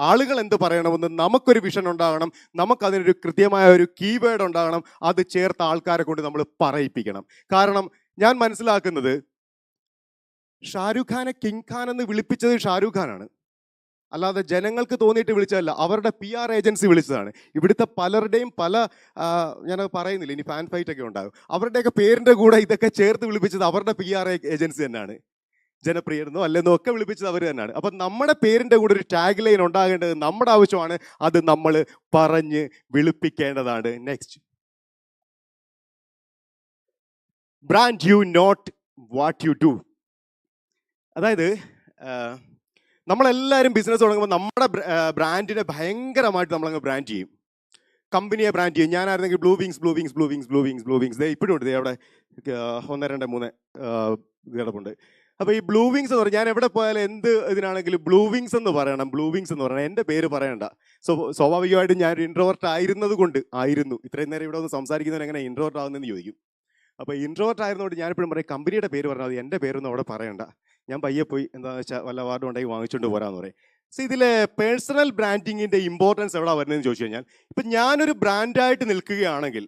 ആളുകൾ എന്ത് പറയണമെന്ന് നമുക്കൊരു വിഷൻ ഉണ്ടാകണം, നമുക്കതിനൊരു കൃത്യമായ ഒരു കീവേഡ് ഉണ്ടാകണം, അത് ചേർത്ത ആൾക്കാരെ കൊണ്ട് നമ്മൾ പറയിപ്പിക്കണം. കാരണം ഞാൻ മനസ്സിലാക്കുന്നത് ഷാരൂഖ് ഖാനെ കിങ് ഖാൻ എന്ന് വിളിപ്പിച്ചത് ഷാരൂഖ് ഖാനാണ്, അല്ലാതെ ജനങ്ങൾക്ക് തോന്നിയിട്ട് വിളിച്ചതല്ല, അവരുടെ PR ഏജൻസി വിളിച്ചതാണ്. ഇവിടുത്തെ പലരുടെയും ഞാനത് പറയുന്നില്ല, ഇനി ഫാൻ ഫൈറ്റ് ഒക്കെ ഉണ്ടാകും, അവരുടെയൊക്കെ പേരിൻ്റെ കൂടെ ഇതൊക്കെ ചേർത്ത് വിളിപ്പിച്ചത് അവരുടെ PR ഏജൻസി തന്നെയാണ്. ജനപ്രിയരെന്നോ അല്ലെന്നോ ഒക്കെ വിളിപ്പിച്ചത് അവർ തന്നെയാണ്. അപ്പം നമ്മുടെ പേരിൻ്റെ കൂടെ ഒരു ടാഗ് ലൈൻ ഉണ്ടാകേണ്ടത് നമ്മുടെ ആവശ്യമാണ്, അത് നമ്മൾ പറഞ്ഞ് വിളിപ്പിക്കേണ്ടതാണ്. Next, brand you not what you do. അതായത് നമ്മളെല്ലാവരും ബിസിനസ് തുടങ്ങുമ്പോൾ നമ്മുടെ ബ്രാൻഡിനെ ഭയങ്കരമായിട്ട് നമ്മളങ്ങ് ബ്രാൻഡ് ചെയ്യും, കമ്പനിയെ ബ്രാൻഡ് ചെയ്യും. ഞാനായിരുന്നെങ്കിൽ ബ്ലൂ വിങ്സ് ഇപ്പോഴും ഉണ്ട്, അവിടെ 1 2 3 കിടപ്പുണ്ട്. അപ്പോൾ ഈ ബ്ലൂ വിങ്സ് എന്ന് പറഞ്ഞാൽ ഞാൻ എവിടെ പോയാലും എന്ത് ഇതിനാണെങ്കിലും ബ്ലൂ വിങ്സ് എന്ന് പറയണം, എൻ്റെ പേര് പറയണ്ട. സ്വാഭാവികമായിട്ടും ഞാനൊരു ഇൻട്രോവേർട്ട് ആയിരുന്നു. ഇത്രയും നേരം ഇവിടെ ഒന്ന് സംസാരിക്കുന്നവൻ എങ്ങനെ ഇൻട്രോവേർട്ട് ആകുന്നതെന്ന് ചോദിക്കും. അപ്പോൾ ഇൻട്രോവേർട്ട് ആയിരുന്നതുകൊണ്ട് ഞാനിപ്പോഴും പറയും കമ്പനിയുടെ പേര് പറഞ്ഞാൽ മതി, എൻ്റെ പേരൊന്നും അവിടെ പറയണ്ട, ഞാൻ പയ്യെ പോയി എന്താണെന്ന് വെച്ചാൽ വല്ല അവാർഡും ഉണ്ടെങ്കിൽ വാങ്ങിച്ചുകൊണ്ട് പോരാന്ന് പറയും. സോ ഇതിലെ പേഴ്സണൽ ബ്രാൻഡിങ്ങിൻ്റെ ഇമ്പോർട്ടൻസ് എവിടെ വരുന്നതെന്ന് ചോദിച്ചു കഴിഞ്ഞാൽ, ഇപ്പം ഞാനൊരു ബ്രാൻഡായിട്ട് നിൽക്കുകയാണെങ്കിൽ,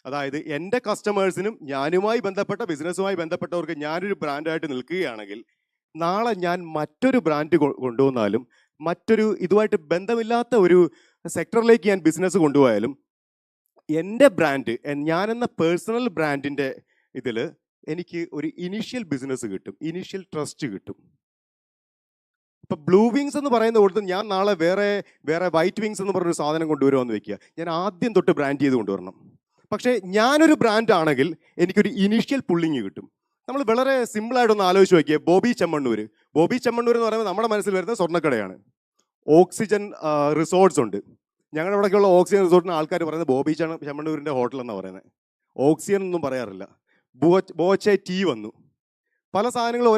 അതായത് എൻ്റെ കസ്റ്റമേഴ്സിനും ഞാനുമായി ബന്ധപ്പെട്ട ബിസിനസ്സുമായി ബന്ധപ്പെട്ടവർക്ക് ഞാനൊരു ബ്രാൻഡായിട്ട് നിൽക്കുകയാണെങ്കിൽ, നാളെ ഞാൻ മറ്റൊരു ബ്രാൻഡ് കൊണ്ടുവന്നാലും മറ്റൊരു ഇതുമായിട്ട് ബന്ധമില്ലാത്ത ഒരു സെക്ടറിലേക്ക് ഞാൻ ബിസിനസ് കൊണ്ടുപോയാലും എൻ്റെ ബ്രാൻഡ്, ഞാനെന്ന പേഴ്സണൽ ബ്രാൻഡിൻ്റെ ഇതിൽ എനിക്ക് ഒരു ഇനീഷ്യൽ ബിസിനസ് കിട്ടും, ഇനീഷ്യൽ ട്രസ്റ്റ് കിട്ടും. ഇപ്പം ബ്ലൂ വിങ്സ് എന്ന് പറയുന്ന കൊടുത്ത് ഞാൻ നാളെ വേറെ വൈറ്റ് വിങ്സ് എന്ന് പറഞ്ഞൊരു സാധനം കൊണ്ടുവരുമെന്ന് വെക്കുക, ഞാൻ ആദ്യം തൊട്ട് ബ്രാൻഡ് ചെയ്ത് കൊണ്ടുവരണം. പക്ഷേ ഞാനൊരു ബ്രാൻഡ് ആണെങ്കിൽ എനിക്കൊരു ഇനീഷ്യൽ പുള്ളിങ് കിട്ടും. നമ്മൾ വളരെ സിമ്പിളായിട്ടൊന്ന് ആലോചിച്ച് നോക്കിയേ, ബോബി ചെമ്മണ്ണൂർ എന്ന് പറയുമ്പോൾ നമ്മുടെ മനസ്സിൽ വരുന്ന സ്വർണ്ണക്കടയാണ്. ഓക്സിജൻ റിസോർട്ട്സ് ഉണ്ട്. ഞങ്ങളുടെ ഇവിടെയൊക്കെയുള്ള ഓക്സിജൻ റിസോർട്ടിന് ആൾക്കാർ പറയുന്നത് ബോബി ചെമ്മണ്ണൂരിൻ്റെ ഹോട്ടൽ എന്നാണ് പറയുന്നത്. ഓക്സിജൻ ഒന്നും പറയാറില്ല. ബോച്ചെ ടീ വന്നു, പല സാധനങ്ങൾ.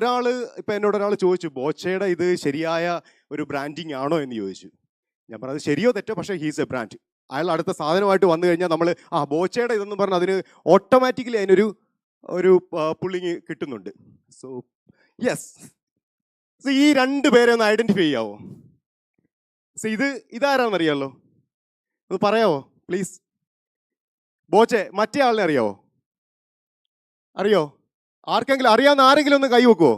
ഇപ്പം എന്നോട് ഒരാൾ ചോദിച്ചു ബോച്ചയുടെ ഇത് ശരിയായ ഒരു ബ്രാൻഡിങ് ആണോ എന്ന് ചോദിച്ചു. ഞാൻ പറഞ്ഞത് ശരിയോ തെറ്റോ, പക്ഷേ ഹീസ് എ ബ്രാൻഡ്. അയാൾ അടുത്ത സാധനമായിട്ട് വന്നു കഴിഞ്ഞാൽ നമ്മൾ ബോച്ചയുടെ ഇതെന്ന് പറഞ്ഞാൽ അതിന് ഓട്ടോമാറ്റിക്കലി അതിനൊരു പുള്ളിങ് കിട്ടുന്നുണ്ട്. സോ യെസ്, സോ ഈ രണ്ട് പേരെ ഒന്ന് ഐഡന്റിഫൈ ചെയ്യാവോ? സോ ഇതാരാണെന്നറിയാമല്ലോ, ഒന്ന് പറയാവോ പ്ലീസ്? ബോച്ചെ, മറ്റേ ആളിനെ അറിയാവോ? അറിയോ? ആർക്കെങ്കിലും അറിയാവുന്ന ആരെങ്കിലും ഒന്ന് കൈ വെക്കുവോ?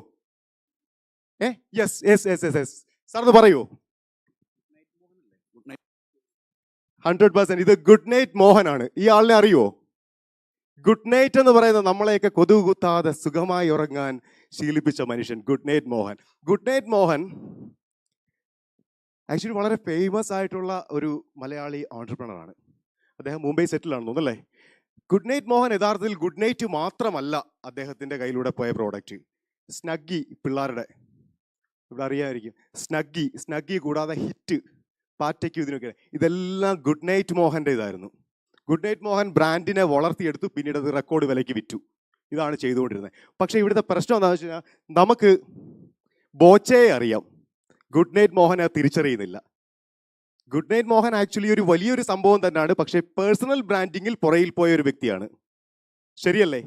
Yes yes yes yes yes sir ഒന്ന് പറയൂ. 100% ഇത് ഗുഡ് നൈറ്റ് മോഹനാണ്. ഈ ആളിനെ അറിയുമോ? ഗുഡ് നൈറ്റ് എന്ന് പറയുന്നത് നമ്മളെയൊക്കെ കൊതുക് കുത്താതെ സുഖമായി ഉറങ്ങാൻ ശീലിപ്പിച്ച മനുഷ്യൻ good night Mohan. Good night Mohan actually വളരെ ഫേമസ് ആയിട്ടുള്ള ഒരു മലയാളി ഓൺട്രപ്രണറാണ്. അദ്ദേഹം മുംബൈ സെറ്റിലാണെന്ന് തോന്നുന്നല്ലേ. ഗുഡ് നൈറ്റ് മോഹൻ യഥാർത്ഥത്തിൽ ഗുഡ് നൈറ്റ് മാത്രമല്ല അദ്ദേഹത്തിൻ്റെ കയ്യിലൂടെ പോയ പ്രോഡക്റ്റ്. സ്നഗ്ഗി, പിള്ളേരുടെ ഇവിടെ അറിയാമായിരിക്കും. സ്നഗ്ഗി കൂടാതെ ഹിറ്റ്, പാറ്റയ്ക്കും ഇതിനൊക്കെ, ഇതെല്ലാം ഗുഡ് നൈറ്റ് മോഹൻ്റെ ഇതായിരുന്നു. ഗുഡ് നൈറ്റ് മോഹൻ ബ്രാൻഡിനെ വളർത്തിയെടുത്തു, പിന്നീട് അത് റെക്കോർഡ് വിലയ്ക്ക് വിറ്റു. ഇതാണ് ചെയ്തുകൊണ്ടിരുന്നത്. പക്ഷേ ഇവിടുത്തെ പ്രശ്നം എന്താണെന്ന് വെച്ച് കഴിഞ്ഞാൽ, നമുക്ക് ബോച്ചയെ അറിയാം, ഗുഡ് നൈറ്റ് മോഹനെ തിരിച്ചറിയുന്നില്ല. ഗുഡ് നൈറ്റ് മോഹൻ ആക്ച്വലി ഒരു വലിയൊരു സംഭവം തന്നെയാണ്, പക്ഷേ പേഴ്സണൽ ബ്രാൻഡിങ്ങിൽ പുറയിൽ പോയ ഒരു വ്യക്തിയാണ്. ശരിയല്ലേ?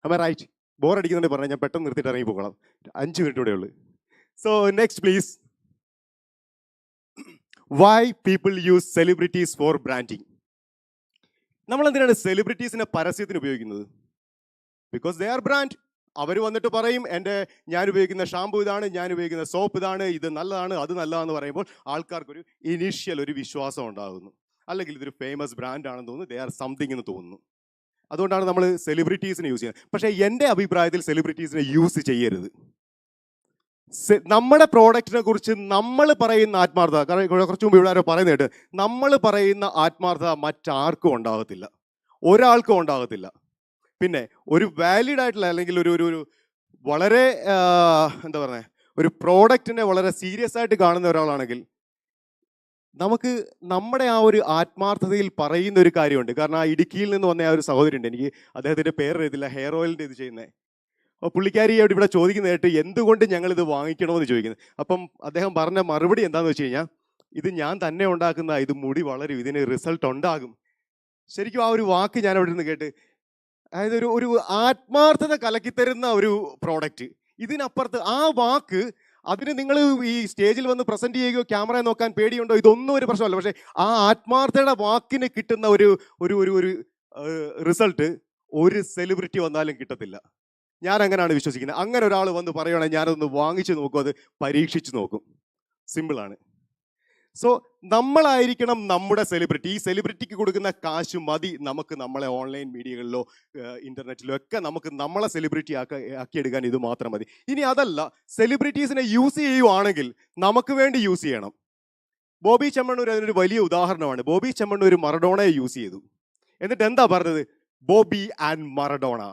അമ്മ റൈറ്റ്? ബോറടിക്കുന്നുണ്ടെങ്കിൽ പറഞ്ഞാൽ ഞാൻ പെട്ടെന്ന് നിർത്തിയിട്ട് ഇറങ്ങി പോകണം, 5 മിനിറ്റ് കൂടെ ഉള്ളു. So next please. Why people use celebrities for branding? നമ്മൾ എന്തിനാണ് സെലിബ്രിറ്റീസിനെ പരസ്യത്തിന് ഉപയോഗിക്കുന്നത്? Because they are brand. അവർ വന്നിട്ട് പറയും ഞാൻ ഉപയോഗിക്കുന്ന ഷാമ്പു ഇതാണ്, ഞാൻ ഉപയോഗിക്കുന്ന സോപ്പ് ഇതാണ്, ഇത് നല്ലതാണ്, അത് നല്ലതാണെന്ന് പറയുമ്പോൾ ആൾക്കാർക്കൊരു ഇനീഷ്യൽ ഒരു വിശ്വാസം ഉണ്ടാകുന്നു. അല്ലെങ്കിൽ ഇതൊരു ഫേമസ് ബ്രാൻഡ് ആണെന്ന് തോന്നുന്നു, ദേ ആർ സംതിങ് എന്ന് തോന്നുന്നു. അതുകൊണ്ടാണ് നമ്മൾ സെലിബ്രിറ്റീസിനെ യൂസ് ചെയ്യുന്നത്. പക്ഷേ എൻ്റെ അഭിപ്രായത്തിൽ സെലിബ്രിറ്റീസിനെ യൂസ് ചെയ്യരുത്. നമ്മുടെ പ്രോഡക്റ്റിനെ കുറിച്ച് നമ്മൾ പറയുന്ന ആത്മാർത്ഥത, കാരണം കുറച്ച് മുമ്പ് ഇവിടെ ആരോ പറയുന്നത് കേട്ട്, നമ്മൾ പറയുന്ന ആത്മാർത്ഥത മറ്റാർക്കും ഉണ്ടാകത്തില്ല, ഒരാൾക്കും ഉണ്ടാകത്തില്ല. പിന്നെ ഒരു വാലിഡ് ആയിട്ടുള്ള അല്ലെങ്കിൽ ഒരു വളരെ എന്താ പറയുക, ഒരു പ്രോഡക്റ്റിനെ വളരെ സീരിയസ് ആയിട്ട് കാണുന്ന ഒരാളാണെങ്കിൽ നമുക്ക് നമ്മുടെ ആ ഒരു ആത്മാർത്ഥതയിൽ പറയുന്ന ഒരു കാര്യമുണ്ട്. കാരണം ആ ഇടുക്കിയിൽ നിന്ന് വന്ന ആ ഒരു സഹോദരി ഉണ്ട്, എനിക്ക് അദ്ദേഹത്തിൻ്റെ പേരറിയത്തില്ല, ഹെയർ ഓയിലിൻ്റെ ഇത് ചെയ്യുന്നത്. അപ്പോൾ പുള്ളിക്കാരിയോട് ഇവിടെ ചോദിക്കുന്നതായിട്ട് എന്തുകൊണ്ട് ഞങ്ങളിത് വാങ്ങിക്കണമെന്ന് ചോദിക്കുന്നത്. അപ്പം അദ്ദേഹം പറഞ്ഞ മറുപടി എന്താണെന്ന് വെച്ച് കഴിഞ്ഞാൽ, ഇത് ഞാൻ തന്നെ ഉണ്ടാക്കുന്ന, ഇത് മുടി വളരും, ഇതിന് റിസൾട്ട് ഉണ്ടാകും. ശരിക്കും ആ ഒരു വാക്ക് ഞാൻ അവിടെ നിന്ന് കേട്ട്, അതായത് ഒരു ആത്മാർത്ഥത കലക്കിത്തരുന്ന ഒരു പ്രോഡക്റ്റ്. ഇതിനപ്പുറത്ത് ആ വാക്ക്, അതിന് നിങ്ങൾ ഈ സ്റ്റേജിൽ വന്ന് പ്രസന്റ് ചെയ്യുകയോ ക്യാമറ നോക്കാൻ പേടിയുണ്ടോ, ഇതൊന്നും ഒരു പ്രശ്നമല്ല. പക്ഷേ ആ ആത്മാർത്ഥയുടെ വാക്കിന് കിട്ടുന്ന ഒരു റിസൾട്ട് ഒരു സെലിബ്രിറ്റി വന്നാലും കിട്ടത്തില്ല. ഞാൻ അങ്ങനെയാണ് വിശ്വസിക്കുന്നത്. അങ്ങനെ ഒരാൾ വന്ന് പറയുകയാണെങ്കിൽ ഞാനതൊന്ന് വാങ്ങിച്ച് നോക്കും, അത് പരീക്ഷിച്ച് നോക്കും. സിമ്പിളാണ്. സോ നമ്മളായിരിക്കണം നമ്മുടെ സെലിബ്രിറ്റി. ഈ സെലിബ്രിറ്റിക്ക് കൊടുക്കുന്ന കാശ് മതി നമുക്ക് നമ്മളെ ഓൺലൈൻ മീഡിയകളിലോ ഇൻ്റർനെറ്റിലോ ഒക്കെ നമുക്ക് നമ്മളെ സെലിബ്രിറ്റി ആക്കിയെടുക്കാൻ ഇത് മാത്രം മതി. ഇനി അതല്ല, സെലിബ്രിറ്റീസിനെ യൂസ് ചെയ്യുവാണെങ്കിൽ നമുക്ക് വേണ്ടി യൂസ് ചെയ്യണം. ബോബി ചെമ്മണ്ണൂർ അതിനൊരു വലിയ ഉദാഹരണമാണ്. ബോബി ചെമ്മണ്ണൂർ മറഡോണയെ യൂസ് ചെയ്തു. എന്നിട്ട് എന്താ പറഞ്ഞത്? Bobby and Maradona.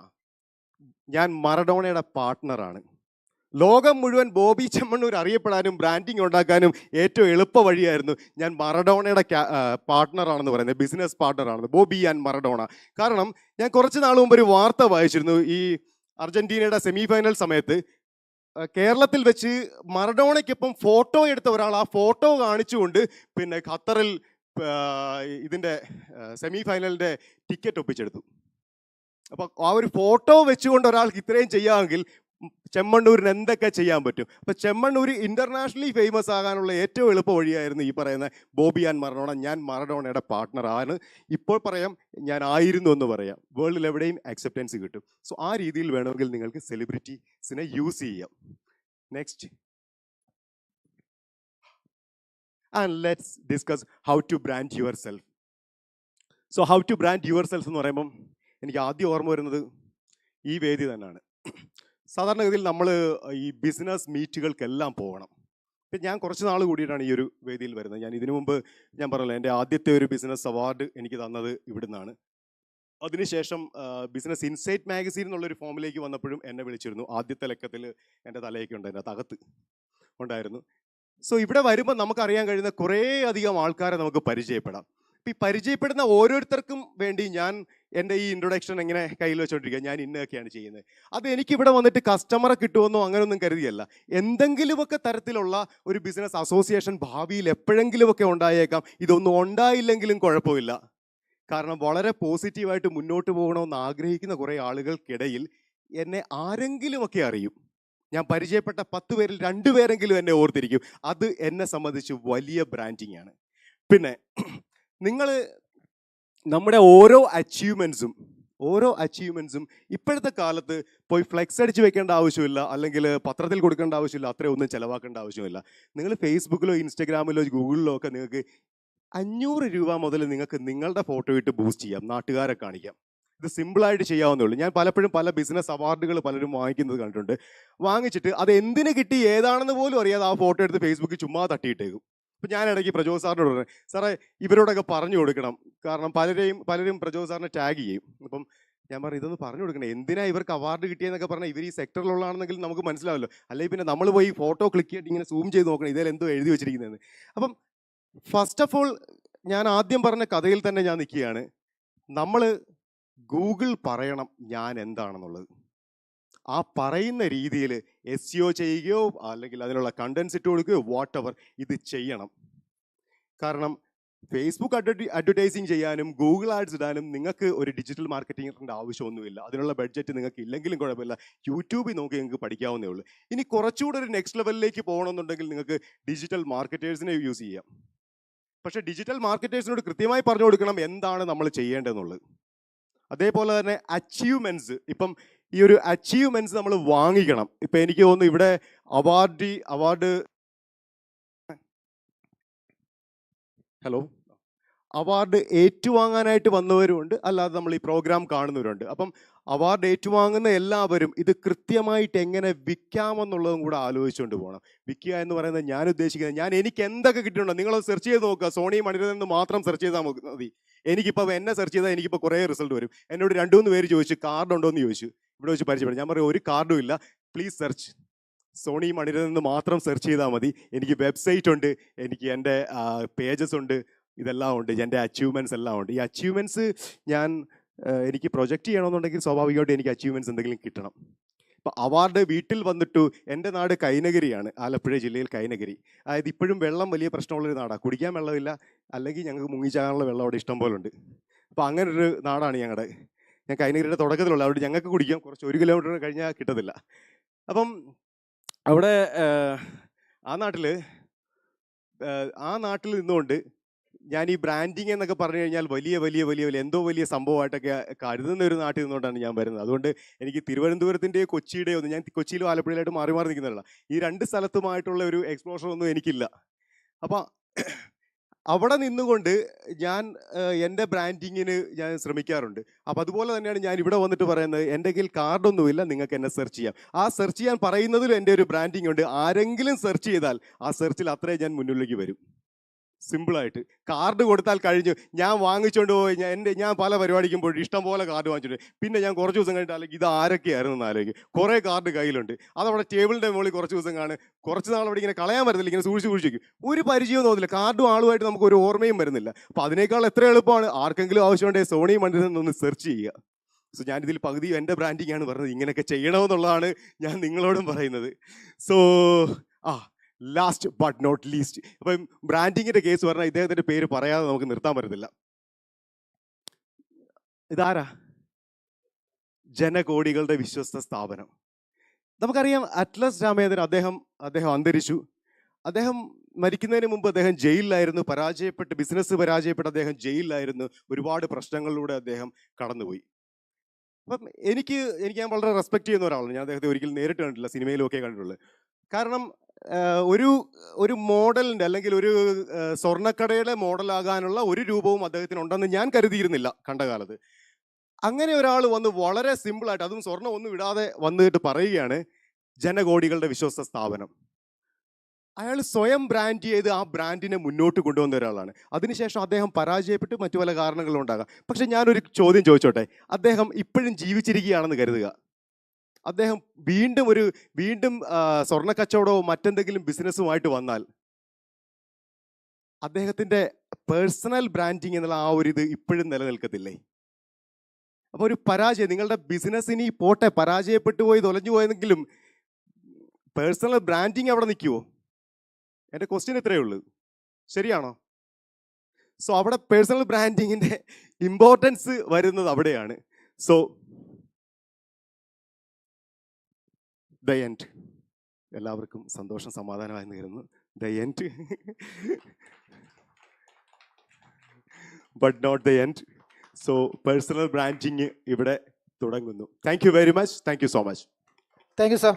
ഞാൻ മറഡോണയുടെ പാർട്ട്ണറാണ്. ലോകം മുഴുവൻ ബോബി ചെമ്മണ്ണൂർ അറിയപ്പെടാനും ബ്രാൻഡിങ് ഉണ്ടാക്കാനും ഏറ്റവും എളുപ്പ വഴിയായിരുന്നു ഞാൻ മറഡോണയുടെ പാർട്ട്ണറാണെന്ന് പറയുന്നത്, ബിസിനസ് പാർട്ട്ണറാണെന്ന്, ബോബി ആൻഡ് മറഡോണ. കാരണം ഞാൻ കുറച്ച് നാൾ മുമ്പ് ഒരു വാർത്ത വായിച്ചിരുന്നു. ഈ അർജന്റീനയുടെ സെമി ഫൈനൽ സമയത്ത് കേരളത്തിൽ വെച്ച് മറഡോണയ്ക്കൊപ്പം ഫോട്ടോ എടുത്ത ഒരാൾ ആ ഫോട്ടോ കാണിച്ചുകൊണ്ട് പിന്നെ ഖത്തറിൽ ഇതിൻ്റെ സെമി ഫൈനലിൻ്റെ ടിക്കറ്റ് ഒപ്പിച്ചെടുത്തു. അപ്പോൾ ആ ഒരു ഫോട്ടോ വെച്ചുകൊണ്ട് ഒരാൾക്ക് ഇത്രയും ചെയ്യാമെങ്കിൽ ചെമ്മണ്ണൂരിന് എന്തൊക്കെ ചെയ്യാൻ പറ്റും. അപ്പോൾ ചെമ്മണ്ണൂർ ഇന്റർനാഷണലി ഫേമസ് ആകാനുള്ള ഏറ്റവും എളുപ്പ വഴിയായിരുന്നു ഈ പറയുന്ന ബോബി ആൻഡ് മറഡോണ. ഞാൻ മറഡോണയുടെ പാർട്ട്ണറാണ്, ഇപ്പോൾ പറയാം ഞാൻ ആയിരുന്നു എന്ന് പറയാം. വേൾഡിൽ എവിടെയും അക്സെപ്റ്റൻസ് കിട്ടും. സോ ആ രീതിയിൽ വേണമെങ്കിൽ നിങ്ങൾക്ക് സെലിബ്രിറ്റീസിനെ യൂസ് ചെയ്യാം. Next, and let's discuss how to brand yourself. So how to brand yourself എന്ന് പറയുമ്പം എനിക്ക് ആദ്യം ഓർമ്മ വരുന്നത് ഈ വേദി തന്നെയാണ്. സാധാരണഗതിയിൽ നമ്മൾ ഈ ബിസിനസ് മീറ്റുകൾക്കെല്ലാം പോകണം. ഇപ്പം ഞാൻ കുറച്ച് നാൾ കൂടിയിട്ടാണ് ഈ ഒരു വേദിയിൽ വരുന്നത്. ഞാൻ ഇതിനു മുമ്പ് ഞാൻ പറഞ്ഞല്ലോ, എൻ്റെ ആദ്യത്തെ ഒരു ബിസിനസ് അവാർഡ് എനിക്ക് തന്നത് ഇവിടുന്നാണ്. അതിനുശേഷം ബിസിനസ് ഇൻസൈറ്റ് മാഗസീൻ എന്നുള്ളൊരു ഫോമിലേക്ക് വന്നപ്പോഴും എന്നെ വിളിച്ചിരുന്നു. ആദ്യത്തെ ലക്കത്തിൽ എൻ്റെ തലയൊക്കെ ഉണ്ട്, എൻ്റെ അകത്ത് ഉണ്ടായിരുന്നു. സോ ഇവിടെ വരുമ്പോൾ നമുക്കറിയാൻ കഴിയുന്ന കുറേ അധികം ആൾക്കാരെ നമുക്ക് പരിചയപ്പെടാം. ഇപ്പം ഈ പരിചയപ്പെടുന്ന ഓരോരുത്തർക്കും വേണ്ടി ഞാൻ എൻ്റെ ഈ ഇൻട്രൊഡക്ഷൻ എങ്ങനെ കയ്യിൽ വെച്ചുകൊണ്ടിരിക്കുക, ഞാൻ ഇന്നൊക്കെയാണ് ചെയ്യുന്നത്. അത് എനിക്കിവിടെ വന്നിട്ട് കസ്റ്റമറെ കിട്ടുമെന്നോ അങ്ങനെയൊന്നും കരുതിയല്ല. എന്തെങ്കിലുമൊക്കെ തരത്തിലുള്ള ഒരു ബിസിനസ് അസോസിയേഷൻ ഭാവിയിൽ എപ്പോഴെങ്കിലുമൊക്കെ ഉണ്ടായേക്കാം. ഇതൊന്നും ഉണ്ടായില്ലെങ്കിലും കുഴപ്പമില്ല. കാരണം വളരെ പോസിറ്റീവായിട്ട് മുന്നോട്ട് പോകണമെന്ന് ആഗ്രഹിക്കുന്ന കുറേ ആളുകൾക്കിടയിൽ എന്നെ ആരെങ്കിലുമൊക്കെ അറിയും. ഞാൻ പരിചയപ്പെട്ട 10 പേരിൽ 2 പേരെങ്കിലും എന്നെ ഓർത്തിരിക്കും. അത് എന്നെ സംബന്ധിച്ച് വലിയ ബ്രാൻഡിങ് ആണ്. പിന്നെ നിങ്ങൾ നമ്മുടെ ഓരോ അച്ചീവ്മെൻറ്റ്സും ഇപ്പോഴത്തെ കാലത്ത് പോയി ഫ്ലെക്സ് അടിച്ച് വെക്കേണ്ട ആവശ്യമില്ല, അല്ലെങ്കിൽ പത്രത്തിൽ കൊടുക്കേണ്ട ആവശ്യമില്ല, അത്രയൊന്നും ചിലവാക്കേണ്ട ആവശ്യമില്ല. നിങ്ങൾ ഫേസ്ബുക്കിലോ ഇൻസ്റ്റഗ്രാമിലോ ഗൂഗിളിലോ ഒക്കെ നിങ്ങൾക്ക് 500 രൂപ മുതൽ നിങ്ങൾക്ക് നിങ്ങളുടെ ഫോട്ടോ ഇട്ട് ബൂസ്റ്റ് ചെയ്യാം, നാട്ടുകാരെ കാണിക്കാം. ഇത് സിമ്പിളായിട്ട് ചെയ്യാവുന്നേ ഉള്ളൂ. ഞാൻ പലപ്പോഴും പല ബിസിനസ് അവാർഡുകൾ പലരും വാങ്ങിക്കുന്നത് കണ്ടിട്ടുണ്ട്. വാങ്ങിച്ചിട്ട് അത് എന്തിന് കിട്ടി ഏതാണെന്ന് പോലും അറിയാതെ ആ ഫോട്ടോ എടുത്ത് ഫേസ്ബുക്കിൽ ചുമ്മാ തട്ടിയിട്ടേക്കും. അപ്പം ഞാൻ ഇടയ്ക്ക് പ്രജോദ് സാറിനോട് പറഞ്ഞു, സാറേ ഇവരോടൊക്കെ പറഞ്ഞു കൊടുക്കണം, കാരണം പലരും പ്രജോദ് സാറിനെ ടാഗ് ചെയ്യും. അപ്പം ഞാൻ പറഞ്ഞു, ഇതൊന്ന് പറഞ്ഞു കൊടുക്കണം, എന്തിനാ ഇവർക്ക് അവാർഡ് കിട്ടിയെന്നൊക്കെ പറഞ്ഞാൽ ഇവർ ഈ സെക്ടറിലുള്ളതാണെന്നെങ്കിൽ നമുക്ക് മനസ്സിലാവല്ലോ. അല്ലെങ്കിൽ പിന്നെ നമ്മൾ പോയി ഫോട്ടോ ക്ലിക്ക് ചെയ്തിട്ട് ഇങ്ങനെ സൂം ചെയ്ത് നോക്കണം ഇതിൽ എന്തോ എഴുതി വെച്ചിരിക്കുന്നതെന്ന്. അപ്പം ഫസ്റ്റ് ഓഫ് ഓൾ ഞാൻ ആദ്യം പറഞ്ഞ കഥയിൽ തന്നെ ഞാൻ നിൽക്കുകയാണ്. നമ്മൾ ഗൂഗിൾ പറയണം ഞാൻ എന്താണെന്നുള്ളത്. ആ പറയുന്ന രീതിയിൽ SEO ചെയ്യുകയോ അല്ലെങ്കിൽ അതിനുള്ള കണ്ടൻസ് ഇട്ട് കൊടുക്കുകയോ വാട്ട് എവർ ഇത് ചെയ്യണം. കാരണം ഫേസ്ബുക്ക് അഡ്വർടൈസിങ് ചെയ്യാനും ഗൂഗിൾ ആഡ്സ് ഇടാനും നിങ്ങൾക്ക് ഒരു ഡിജിറ്റൽ മാർക്കറ്റിങ്ങിൻ്റെ ആവശ്യമൊന്നുമില്ല. അതിനുള്ള ബഡ്ജറ്റ് നിങ്ങൾക്ക് ഇല്ലെങ്കിലും കുഴപ്പമില്ല, യൂട്യൂബിൽ നോക്കി നിങ്ങൾക്ക് പഠിക്കാവുന്നേ ഉള്ളൂ. ഇനി കുറച്ചുകൂടെ ഒരു നെക്സ്റ്റ് ലെവലിലേക്ക് പോകണമെന്നുണ്ടെങ്കിൽ നിങ്ങൾക്ക് ഡിജിറ്റൽ മാർക്കറ്റേഴ്സിനെ യൂസ് ചെയ്യാം. പക്ഷേ ഡിജിറ്റൽ മാർക്കറ്റേഴ്സിനോട് കൃത്യമായി പറഞ്ഞു കൊടുക്കണം എന്താണ് നമ്മൾ ചെയ്യേണ്ടതെന്നുള്ളത്. അതേപോലെ തന്നെ അച്ചീവ്മെൻറ്റ്സ്, ഇപ്പം ഈ ഒരു അച്ചീവ്മെൻറ്റ്സ് നമ്മൾ വാങ്ങിക്കണം. ഇപ്പം എനിക്ക് തോന്നുന്നു ഇവിടെ അവാർഡ് ഏറ്റുവാങ്ങാനായിട്ട് വന്നവരുമുണ്ട്, അല്ലാതെ നമ്മൾ ഈ പ്രോഗ്രാം കാണുന്നവരുണ്ട്. അപ്പം അവാർഡ് ഏറ്റുവാങ്ങുന്ന എല്ലാവരും ഇത് കൃത്യമായിട്ട് എങ്ങനെ വിൽക്കാമെന്നുള്ളതും കൂടെ ആലോചിച്ചുകൊണ്ട് പോകണം. വിൽക്കുക എന്ന് പറയുന്നത് ഞാൻ ഉദ്ദേശിക്കുന്നത്, എനിക്ക് എന്തൊക്കെ കിട്ടിയിട്ടുണ്ടോ നിങ്ങളത് സെർച്ച് ചെയ്ത് നോക്കുക. സോണി മണിരൻ എന്ന് മാത്രം സെർച്ച് ചെയ്താൽ മതി. എനിക്കിപ്പോൾ എന്നെ സെർച്ച് ചെയ്താൽ എനിക്കിപ്പോൾ കുറേ റിസൾട്ട് വരും. എന്നോട് 2-3 പേര് ചോദിച്ചു കാർഡ് ഉണ്ടോ എന്ന് ചോദിച്ചു, ഇവിടെ വെച്ച് പരിചയപ്പെടും. ഞാൻ പറയും ഒരു കാർഡും ഇല്ല, പ്ലീസ് സെർച്ച് സോണി മണിരൻ എന്ന് മാത്രം സെർച്ച് ചെയ്താൽ മതി. എനിക്ക് വെബ്സൈറ്റ് ഉണ്ട്, എനിക്ക് എൻ്റെ പേജസ് ഉണ്ട്, ഇതെല്ലാം ഉണ്ട്, എൻ്റെ അച്ചീവ്മെൻറ്റ്സ് എല്ലാം ഉണ്ട്. ഈ അച്ചീവ്മെൻറ്റ്സ് എനിക്ക് പ്രൊജക്റ്റ് ചെയ്യണമെന്നുണ്ടെങ്കിൽ സ്വാഭാവികമായിട്ട് എനിക്ക് അച്ചീവ്മെൻറ്റ്സ് എന്തെങ്കിലും കിട്ടണം. ഇപ്പം അവാർഡ് വീട്ടിൽ വന്നിട്ടു. എൻ്റെ നാട് കൈനഗിരിയാണ്, ആലപ്പുഴ ജില്ലയിൽ കൈനഗിരി. അതായത് ഇപ്പോഴും വെള്ളം വലിയ പ്രശ്നമുള്ളൊരു നാടാണ്. കുടിക്കാൻ വെള്ളമില്ല, അല്ലെങ്കിൽ ഞങ്ങൾക്ക് മുങ്ങിച്ചാകാനുള്ള വെള്ളം അവിടെ ഇഷ്ടം പോലെ ഉണ്ട്. അപ്പോൾ അങ്ങനൊരു നാടാണ് ഞങ്ങളുടെ. ഞാൻ കൈനഗിരിയുടെ തുടക്കത്തിലുള്ള, അവിടെ ഞങ്ങൾക്ക് കുടിക്കാം, കുറച്ച് 1 കിലോമീറ്റർ കഴിഞ്ഞാൽ കിട്ടത്തില്ല. അപ്പം അവിടെ ആ നാട്ടിൽ നിന്നുകൊണ്ട് ഞാൻ ഈ ബ്രാൻഡിങ് എന്നൊക്കെ പറഞ്ഞു കഴിഞ്ഞാൽ എന്തോ വലിയ സംഭവമായിട്ടൊക്കെ കരുതുന്ന ഒരു നാട്ടിൽ നിന്നുകൊണ്ടാണ് ഞാൻ വരുന്നത്. അതുകൊണ്ട് എനിക്ക് തിരുവനന്തപുരത്തിൻ്റെയോ കൊച്ചിയുടെയോ ഒന്നും, ഞാൻ കൊച്ചിയിലും ആലപ്പുഴയിലായിട്ട് മാറി നിൽക്കുന്നില്ല, ഈ 2 സ്ഥലത്തുമായിട്ടുള്ള ഒരു എക്സ്പോഷർ ഒന്നും എനിക്കില്ല. അപ്പം അവിടെ നിന്നുകൊണ്ട് ഞാൻ എൻ്റെ ബ്രാൻഡിങ്ങിന് ഞാൻ ശ്രമിക്കാറുണ്ട്. അപ്പോൾ അതുപോലെ തന്നെയാണ് ഞാൻ ഇവിടെ വന്നിട്ട് പറയുന്നത്, എൻ്റെ കയ്യിൽ കാർഡൊന്നുമില്ല, നിങ്ങൾക്ക് എന്നെ സെർച്ച് ചെയ്യാം. ആ സെർച്ച് ചെയ്യാൻ പറയുന്നതിലും എൻ്റെ ഒരു ബ്രാൻഡിങ് ഉണ്ട്. ആരെങ്കിലും സെർച്ച് ചെയ്താൽ ആ സെർച്ചിൽ അത്രയും ഞാൻ മുന്നിലേക്ക് വരും. സിമ്പിളായിട്ട് കാർഡ് കൊടുത്താൽ കഴിഞ്ഞു. ഞാൻ വാങ്ങിച്ചുകൊണ്ട് പോയി, ഞാൻ പല പരിപാടിക്കും പോയിട്ട് ഇഷ്ടം പോലെ കാർഡ് വാങ്ങിച്ചിട്ടുണ്ട്. പിന്നെ ഞാൻ കുറച്ച് ദിവസം കഴിഞ്ഞിട്ട് അല്ലെങ്കിൽ ഇത് ആരൊക്കെയായിരുന്നു എന്ന് ആലോചിക്കും. കുറേ കാർഡ് കയ്യിലുണ്ട്, അതവിടെ ടേബിളിൻ്റെ മുകളിൽ കുറച്ച് ദിവസം കുറച്ച് നാൾ അവിടെ ഇങ്ങനെ കളയാൻ പറ്റത്തില്ല, ഇങ്ങനെ സൂക്ഷിച്ച് വയ്ക്കും. ഒരു പരിചയവും തോന്നില്ല, കാർഡും ആളുമായിട്ട് നമുക്ക് ഒരു ഓർമ്മയും വരുന്നില്ല. അപ്പോൾ അതിനേക്കാൾ എത്ര എളുപ്പമാണ് ആർക്കെങ്കിലും ആവശ്യമുണ്ടെങ്കിൽ സോണി മണ്ണിൽ നിന്ന് സെർച്ച് ചെയ്യുക. സോ ഞാനിതിൽ പകുതിയും എൻ്റെ ബ്രാൻഡിങ് ആണ് പറഞ്ഞത്. ഇങ്ങനെയൊക്കെ ചെയ്യണമെന്നുള്ളതാണ് ഞാൻ നിങ്ങളോടും പറയുന്നത്. So last but not least, അപ്പം ബ്രാൻഡിങ്ങിൻ്റെ കേസ് പറഞ്ഞാൽ ഇദ്ദേഹത്തിൻ്റെ പേര് പറയാതെ നമുക്ക് നിർത്താൻ പറ്റത്തില്ല. ഇതാരാ? ജനകോടികളുടെ വിശ്വസ്ത സ്ഥാപനം. നമുക്കറിയാം അറ്റ്ലസ് രാമേന്ദ്രൻ അദ്ദേഹം അന്തരിച്ചു. അദ്ദേഹം മരിക്കുന്നതിന് മുമ്പ് അദ്ദേഹം ജയിലിലായിരുന്നു. ബിസിനസ് പരാജയപ്പെട്ട് അദ്ദേഹം ജയിലിലായിരുന്നു. ഒരുപാട് പ്രശ്നങ്ങളിലൂടെ അദ്ദേഹം കടന്നുപോയി. അപ്പം ഞാൻ വളരെ റെസ്പെക്ട് ചെയ്യുന്ന ഒരാളാണ്. ഞാൻ അദ്ദേഹത്തെ ഒരിക്കലും നേരിട്ട് കണ്ടിട്ടില്ല, സിനിമയിലൊക്കെ കണ്ടിട്ടുള്ളത്. കാരണം ഒരു മോഡലിൻ്റെ അല്ലെങ്കിൽ ഒരു സ്വർണ്ണക്കടയുടെ മോഡലാകാനുള്ള ഒരു രൂപവും അദ്ദേഹത്തിന് ഉണ്ടെന്ന് ഞാൻ കരുതിയിരുന്നില്ല കണ്ട കാലത്ത്. അങ്ങനെ ഒരാൾ വന്ന് വളരെ സിമ്പിളായിട്ട്, അതും സ്വർണ്ണം ഒന്നും ഇടാതെ വന്നിട്ട് പറയുകയാണ് ജനകോടികളുടെ വിശ്വസ്ത സ്ഥാപനം. അയാൾ സ്വയം ബ്രാൻഡ് ചെയ്ത് ആ ബ്രാൻഡിനെ മുന്നോട്ട് കൊണ്ടുവന്ന ഒരാളാണ്. അതിനുശേഷം അദ്ദേഹം പരാജയപ്പെട്ട് മറ്റു പല കാരണങ്ങളും ഉണ്ടാകാം. പക്ഷെ ഞാനൊരു ചോദ്യം ചോദിച്ചോട്ടെ, അദ്ദേഹം ഇപ്പോഴും ജീവിച്ചിരിക്കുകയാണെന്ന് കരുതുക. അദ്ദേഹം വീണ്ടും സ്വർണ്ണക്കച്ചവടമോ മറ്റെന്തെങ്കിലും ബിസിനസ്സുമായിട്ട് വന്നാൽ അദ്ദേഹത്തിൻ്റെ പേഴ്സണൽ ബ്രാൻഡിങ് എന്നുള്ള ആ ഒരു ഇത് ഇപ്പോഴും നിലനിൽക്കത്തില്ലേ? അപ്പോൾ ഒരു പരാജയം, നിങ്ങളുടെ ബിസിനസ് ഇനി പോട്ടെ, പരാജയപ്പെട്ടു പോയി തൊലഞ്ഞു പോയെങ്കിലും പേഴ്സണൽ ബ്രാൻഡിങ് അവിടെ നിൽക്കുമോ? എൻ്റെ ക്വസ്റ്റ്യൻ ഇത്രയേ ഉള്ളൂ. ശരിയാണോ? സോ അവിടെ പേഴ്സണൽ ബ്രാൻഡിങ്ങിൻ്റെ ഇമ്പോർട്ടൻസ് വരുന്നത് അവിടെയാണ്. So the end. എല്ലാവർക്കും സന്തോഷം സമാധാനമായി നേരുന്നു. The end, but not the end. So personal branding ഇവിടെ തുടങ്ങുന്നു. Thank you very much. Thank you so much. Thank you sir.